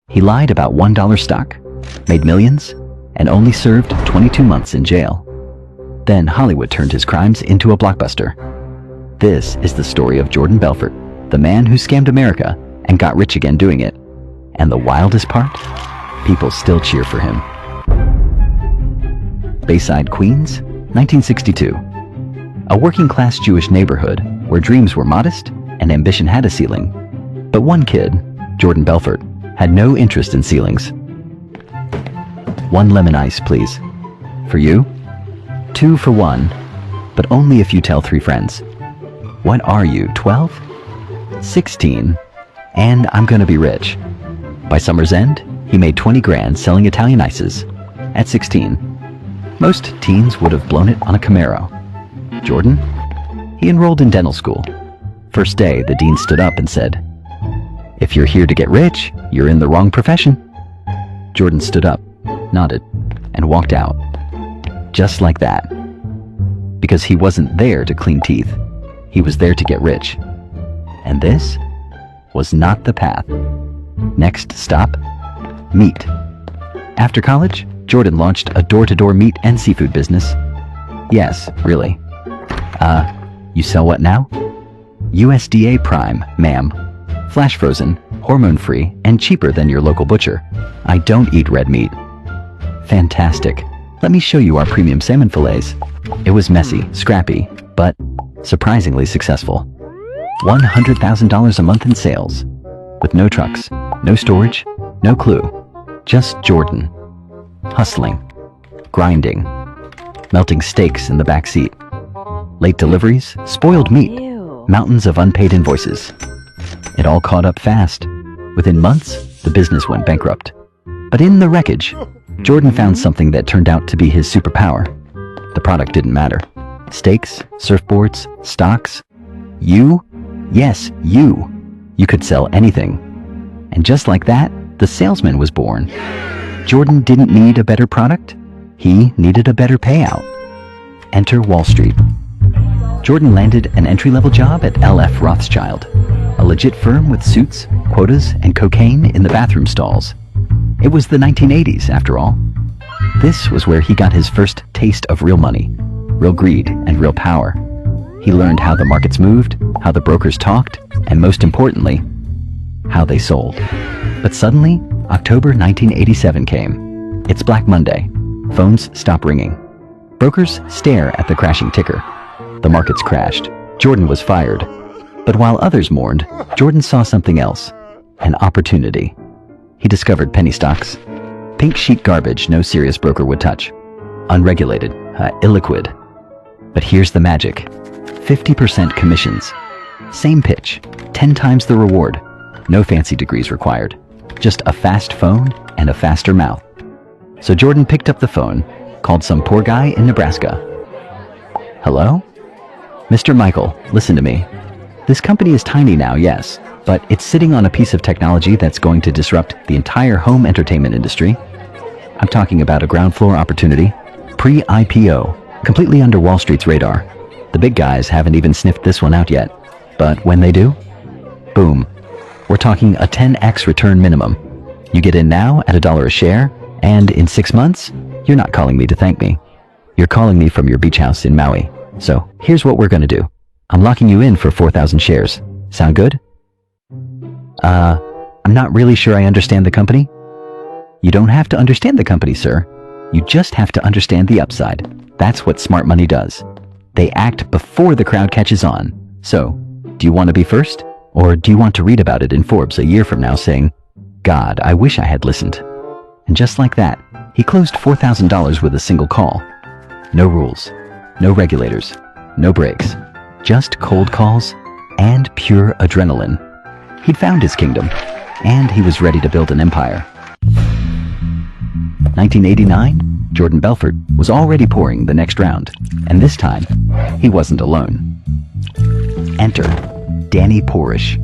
He lied about $1 stock, made millions, and only served 22 months in jail. Then Hollywood turned his crimes into a blockbuster. This is the story of Jordan Belfort, the man who scammed America and got rich again doing it. And the wildest part? People still cheer for him. Bayside, Queens, 1962. A working-class Jewish neighborhood where dreams were modest and ambition had a ceiling. But one kid, Jordan Belfort, had no interest in ceilings. 1 lemon ice, please. For you? 2 for 1, but only if you tell 3 friends. What are you, 12? 16, and I'm gonna be rich. By summer's end, he made 20 grand selling Italian ices. At 16, most teens would have blown it on a Camaro. Jordan? He enrolled in dental school. First day, the dean stood up and said, "If you're here to get rich, you're in the wrong profession." Jordan stood up, nodded, and walked out. Just like that. Because he wasn't there to clean teeth. He was there to get rich. And this was not the path. Next stop, meat. After college, Jordan launched a door-to-door meat and seafood business. Yes, really. You sell what now? USDA Prime, ma'am. Flash frozen, hormone-free, and cheaper than your local butcher. I don't eat red meat. Fantastic. Let me show you our premium salmon fillets. It was messy, scrappy, but surprisingly successful. $100,000 a month in sales. With no trucks, no storage, no clue. Just Jordan. Hustling. Grinding. Melting steaks in the back seat. Late deliveries, spoiled meat, mountains of unpaid invoices. It all caught up fast. Within months, the business went bankrupt. But in the wreckage, Jordan found something that turned out to be his superpower. The product didn't matter. Steaks, surfboards, stocks. You? Yes, you. You could sell anything. And just like that, the Salesman was born. Jordan didn't need a better product. He needed a better payout. Enter Wall Street. Jordan landed an entry-level job at L.F. Rothschild, a legit firm with suits, quotas, and cocaine in the bathroom stalls. It was the 1980s, after all. This was where he got his first taste of real money, real greed, and real power. He learned how the markets moved, how the brokers talked, and most importantly, how they sold. But suddenly, October 1987 came. It's Black Monday. Phones stop ringing. Brokers stare at the crashing ticker. The markets crashed. Jordan was fired. But while others mourned, Jordan saw something else. An opportunity. He discovered penny stocks. Pink sheet garbage no serious broker would touch. Unregulated, illiquid. But here's the magic. 50% commissions. Same pitch, 10 times the reward. No fancy degrees required. Just a fast phone and a faster mouth. So Jordan picked up the phone, called some poor guy in Nebraska. Hello? Mr. Michael, listen to me. This company is tiny now, yes, but it's sitting on a piece of technology that's going to disrupt the entire home entertainment industry. I'm talking about a ground floor opportunity, pre-IPO, completely under Wall Street's radar. The big guys haven't even sniffed this one out yet. But when they do, boom. We're talking a 10x return minimum. You get in now at $1 a share, and in 6 months, you're not calling me to thank me. You're calling me from your beach house in Maui. So here's what we're gonna do. I'm locking you in for 4,000 shares. Sound good? I'm not really sure I understand the company. You don't have to understand the company, sir. You just have to understand the upside. That's what smart money does. They act before the crowd catches on. So, do you want to be first? Or do you want to read about it in Forbes a year from now saying, "God, I wish I had listened." And just like that, he closed $4,000 with a single call. No rules, no regulators, no breaks, just cold calls and pure adrenaline. He'd found his kingdom, and he was ready to build an empire. 1989, Jordan Belfort was already pouring the next round, and this time, he wasn't alone. Enter Danny Porish,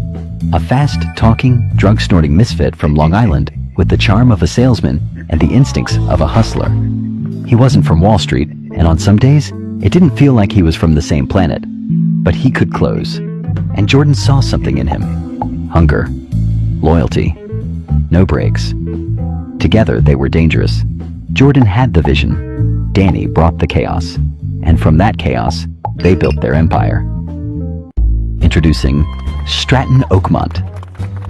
a fast-talking, drug-snorting misfit from Long Island with the charm of a salesman and the instincts of a hustler. He wasn't from Wall Street, and on some days, it didn't feel like he was from the same planet. But he could close, and Jordan saw something in him. Hunger, loyalty, no brakes. Together, they were dangerous. Jordan had the vision. Danny brought the chaos. And from that chaos, they built their empire. Introducing Stratton Oakmont.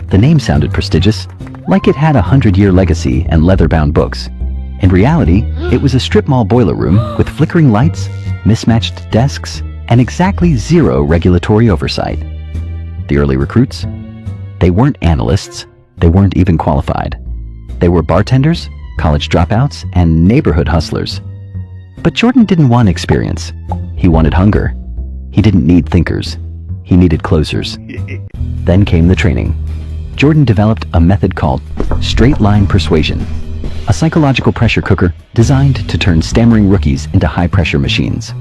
The name sounded prestigious, like it had a 100-year legacy and leather-bound books. In reality, it was a strip mall boiler room with flickering lights, mismatched desks, and exactly zero regulatory oversight. The early recruits? They weren't analysts. They weren't even qualified. They were bartenders, college dropouts, and neighborhood hustlers. But Jordan didn't want experience. He wanted hunger. He didn't need thinkers. He needed closers. Then came the training. Jordan developed a method called straight-line persuasion, a psychological pressure cooker designed to turn stammering rookies into high-pressure machines.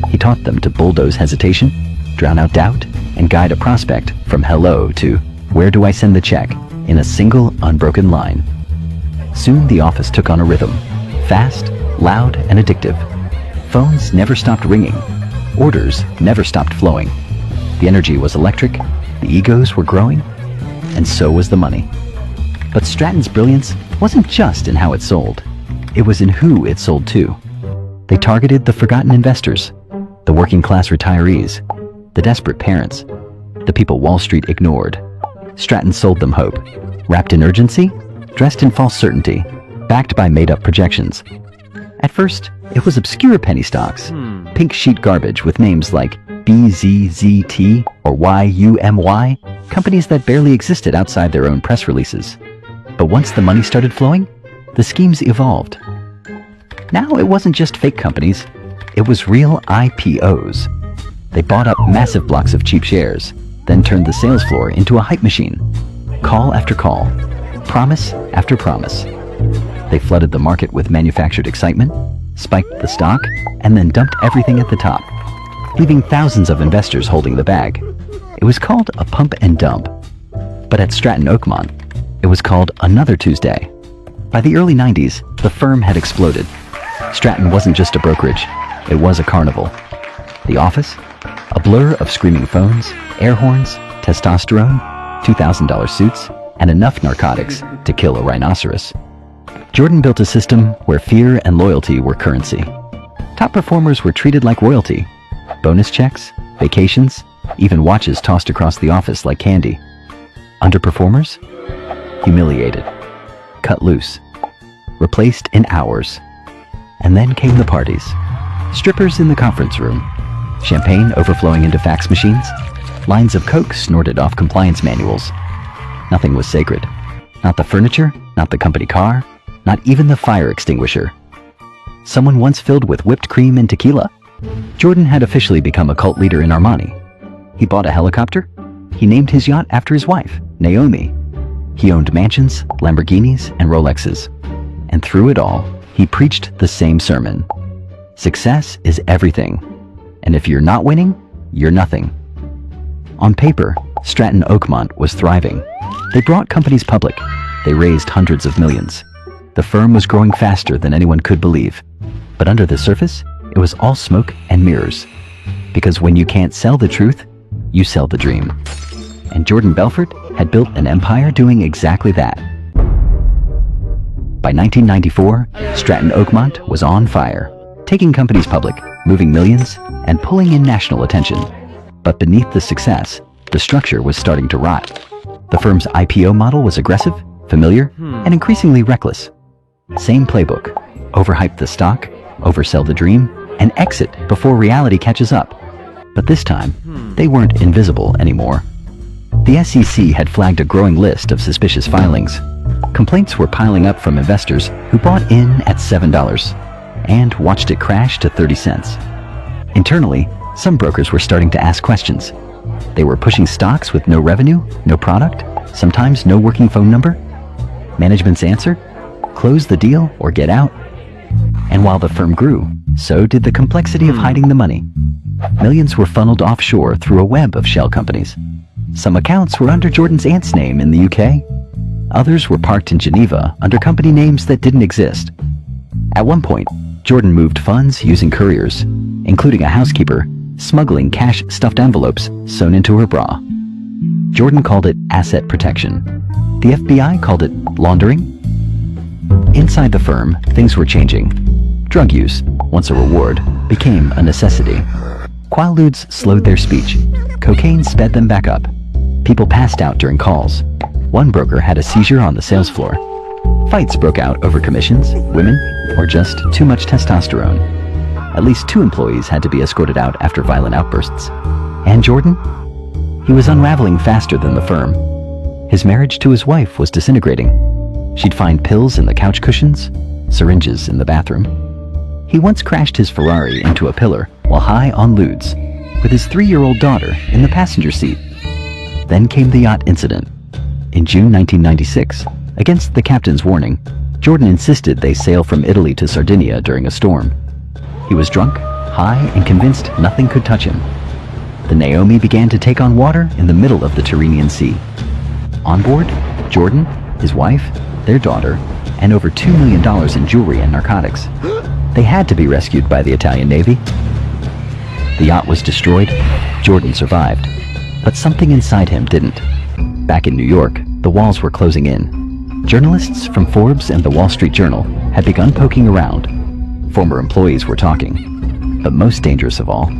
He taught them to bulldoze hesitation, drown out doubt, and guide a prospect from hello to where do I send the check in a single, unbroken line. Soon the office took on a rhythm, fast, loud, and addictive. Phones never stopped ringing. Orders never stopped flowing. The energy was electric, the egos were growing, and so was the money. But Stratton's brilliance wasn't just in how it sold. It was in who it sold to. They targeted the forgotten investors, the working-class retirees, the desperate parents, the people Wall Street ignored. Stratton sold them hope, wrapped in urgency, dressed in false certainty, backed by made-up projections. At first, it was obscure penny stocks, pink sheet garbage with names like BZZT or YUMY, companies that barely existed outside their own press releases. But once the money started flowing, the schemes evolved. Now it wasn't just fake companies, it was real IPOs. They bought up massive blocks of cheap shares, then turned the sales floor into a hype machine. Call after call, promise after promise. They flooded the market with manufactured excitement, spiked the stock, and then dumped everything at the top, leaving thousands of investors holding the bag. It was called a pump and dump. But at Stratton Oakmont, it was called Another Tuesday. By the early 90s, the firm had exploded. Stratton wasn't just a brokerage, it was a carnival. The office? A blur of screaming phones, air horns, testosterone, $2,000 suits, and enough narcotics to kill a rhinoceros. Jordan built a system where fear and loyalty were currency. Top performers were treated like royalty. Bonus checks, vacations, even watches tossed across the office like candy. Underperformers? Humiliated, cut loose, replaced in hours. And then came the parties. Strippers in the conference room, champagne overflowing into fax machines, lines of coke snorted off compliance manuals. Nothing was sacred. Not the furniture, not the company car, not even the fire extinguisher. Someone once filled with whipped cream and tequila? Jordan had officially become a cult leader in Armani. He bought a helicopter. He named his yacht after his wife, Naomi. He owned mansions, Lamborghinis, and Rolexes. And through it all, he preached the same sermon. Success is everything. And if you're not winning, you're nothing. On paper, Stratton Oakmont was thriving. They brought companies public. They raised hundreds of millions. The firm was growing faster than anyone could believe. But under the surface, it was all smoke and mirrors. Because when you can't sell the truth, you sell the dream. And Jordan Belfort had built an empire doing exactly that. By 1994, Stratton Oakmont was on fire, taking companies public, moving millions, and pulling in national attention. But beneath the success, the structure was starting to rot. The firm's IPO model was aggressive, familiar, and increasingly reckless. Same playbook: overhype the stock, oversell the dream, and exit before reality catches up. But this time, they weren't invisible anymore. The SEC had flagged a growing list of suspicious filings. Complaints were piling up from investors who bought in at $7 and watched it crash to 30 cents. Internally, some brokers were starting to ask questions. They were pushing stocks with no revenue, no product, sometimes no working phone number. Management's answer? Close the deal or get out. And while the firm grew, so did the complexity of hiding the money. Millions were funneled offshore through a web of shell companies. Some accounts were under Jordan's aunt's name in the UK. Others were parked in Geneva under company names that didn't exist. At one point, Jordan moved funds using couriers, including a housekeeper smuggling cash-stuffed envelopes sewn into her bra. Jordan called it asset protection. The FBI called it laundering. Inside the firm, things were changing. Drug use, once a reward, became a necessity. Quaaludes slowed their speech. Cocaine sped them back up. People passed out during calls. One broker had a seizure on the sales floor. Fights broke out over commissions, women, or just too much testosterone. At least 2 employees had to be escorted out after violent outbursts. And Jordan? He was unraveling faster than the firm. His marriage to his wife was disintegrating. She'd find pills in the couch cushions, syringes in the bathroom. He once crashed his Ferrari into a pillar while high on lewds, with his 3-year-old daughter in the passenger seat. Then came the yacht incident. In June 1996, against the captain's warning, Jordan insisted they sail from Italy to Sardinia during a storm. He was drunk, high, and convinced nothing could touch him. The Naomi began to take on water in the middle of the Tyrrhenian Sea. On board, Jordan, his wife, their daughter, and over $2 million in jewelry and narcotics. They had to be rescued by the Italian Navy. The yacht was destroyed. Jordan survived. But something inside him didn't. Back in New York, the walls were closing in. Journalists from Forbes and the Wall Street Journal had begun poking around. Former employees were talking. But most dangerous of all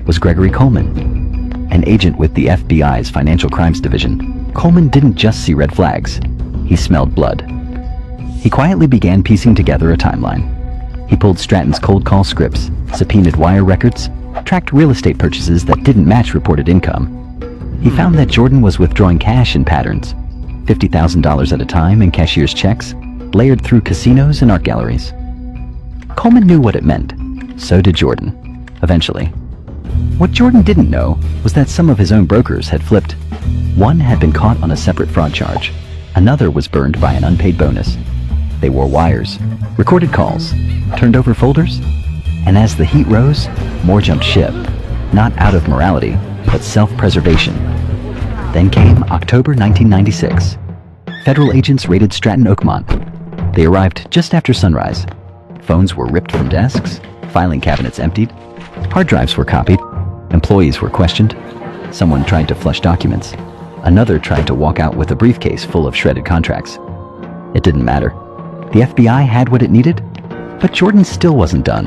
was Gregory Coleman, an agent with the FBI's Financial Crimes Division. Coleman didn't just see red flags. He smelled blood. He quietly began piecing together a timeline. He pulled Stratton's cold call scripts, subpoenaed wire records, tracked real estate purchases that didn't match reported income. He found that Jordan was withdrawing cash in patterns, $50,000 at a time in cashier's checks, layered through casinos and art galleries. Coleman knew what it meant. So did Jordan, eventually. What Jordan didn't know was that some of his own brokers had flipped. One had been caught on a separate fraud charge. Another was burned by an unpaid bonus. They wore wires, recorded calls, turned over folders, and as the heat rose, more jumped ship, not out of morality, but self-preservation. Then came October 1996. Federal agents raided Stratton Oakmont. They arrived just after sunrise. Phones were ripped from desks, filing cabinets emptied, hard drives were copied, employees were questioned. Someone tried to flush documents. Another tried to walk out with a briefcase full of shredded contracts. It didn't matter. The FBI had what it needed, but Jordan still wasn't done.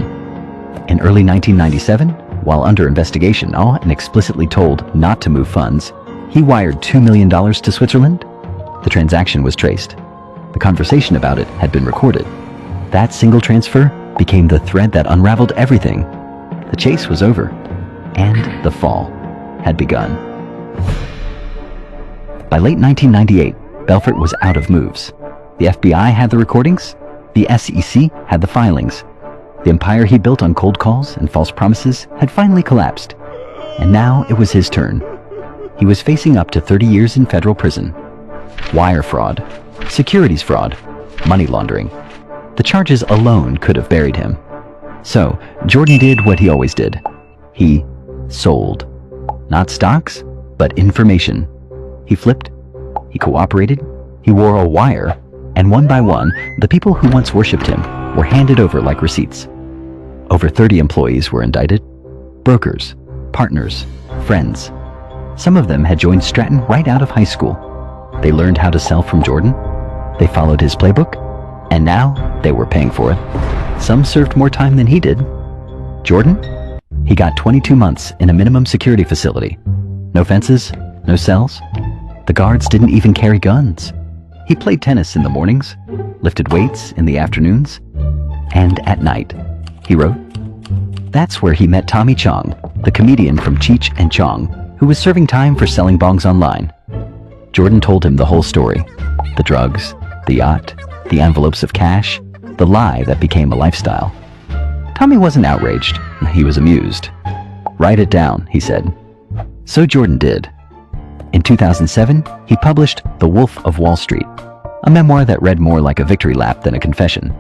In early 1997, while under investigation and explicitly told not to move funds, he wired $2 million to Switzerland. The transaction was traced. The conversation about it had been recorded. That single transfer became the thread that unraveled everything. The chase was over, and the fall had begun. By late 1998, Belfort was out of moves. The FBI had the recordings. The SEC had the filings. The empire he built on cold calls and false promises had finally collapsed. And now it was his turn. He was facing up to 30 years in federal prison. Wire fraud, securities fraud, money laundering. The charges alone could have buried him. So, Jordan did what he always did. He sold. Not stocks, but information. He flipped. He cooperated. He wore a wire. And one by one, the people who once worshipped him were handed over like receipts. Over 30 employees were indicted. Brokers, partners, friends. Some of them had joined Stratton right out of high school. They learned how to sell from Jordan. They followed his playbook. And now they were paying for it. Some served more time than he did. Jordan? He got 22 months in a minimum security facility. No fences, no cells. The guards didn't even carry guns. He played tennis in the mornings, lifted weights in the afternoons, and at night, he wrote. That's where he met Tommy Chong, the comedian from Cheech and Chong, who was serving time for selling bongs online. Jordan told him the whole story. The drugs, the yacht, the envelopes of cash, the lie that became a lifestyle. Tommy wasn't outraged. He was amused. Write it down, he said. So Jordan did. In 2007, he published The Wolf of Wall Street, a memoir that read more like a victory lap than a confession.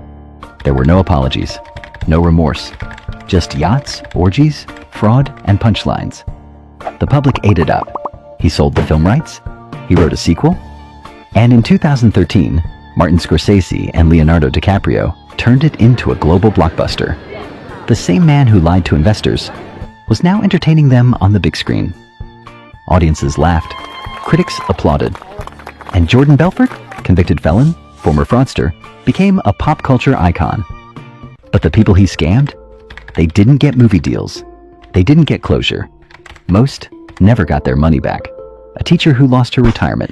There were no apologies, no remorse, just yachts, orgies, fraud, and punchlines. The public ate it up. He sold the film rights, he wrote a sequel, and in 2013, Martin Scorsese and Leonardo DiCaprio turned it into a global blockbuster. The same man who lied to investors was now entertaining them on the big screen. Audiences laughed, critics applauded, and Jordan Belfort convicted felon, former fraudster, became a pop culture icon. But the people he scammed? They didn't get movie deals. They didn't get closure. Most never got their money back. A teacher who lost her retirement.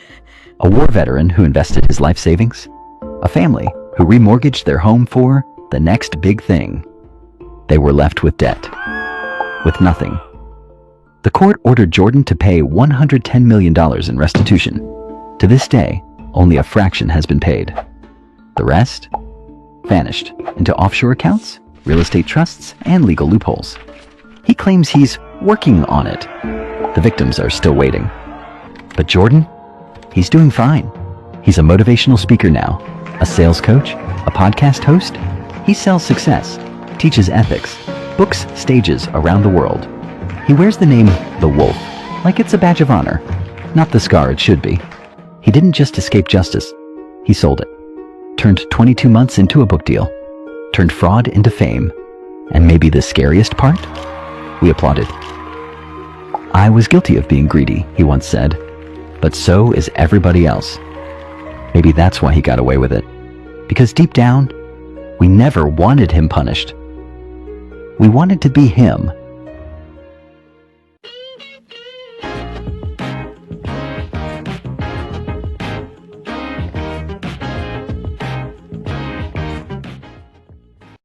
A war veteran who invested his life savings. A family who remortgaged their home for the next big thing. They were left with debt. With nothing. The court ordered Jordan to pay $110 million in restitution. To this day, only a fraction has been paid. The rest? Vanished into offshore accounts, real estate trusts, and legal loopholes. He claims he's working on it. The victims are still waiting. But Jordan? He's doing fine. He's a motivational speaker now, a sales coach, a podcast host. He sells success, teaches ethics, books stages around the world. He wears the name The Wolf, like it's a badge of honor, not the scar it should be. He didn't just escape justice, he sold it. Turned 22 months into a book deal. Turned fraud into fame. And maybe the scariest part? We applauded. I was guilty of being greedy, he once said. But so is everybody else. Maybe that's why he got away with it. Because deep down, we never wanted him punished. We wanted to be him,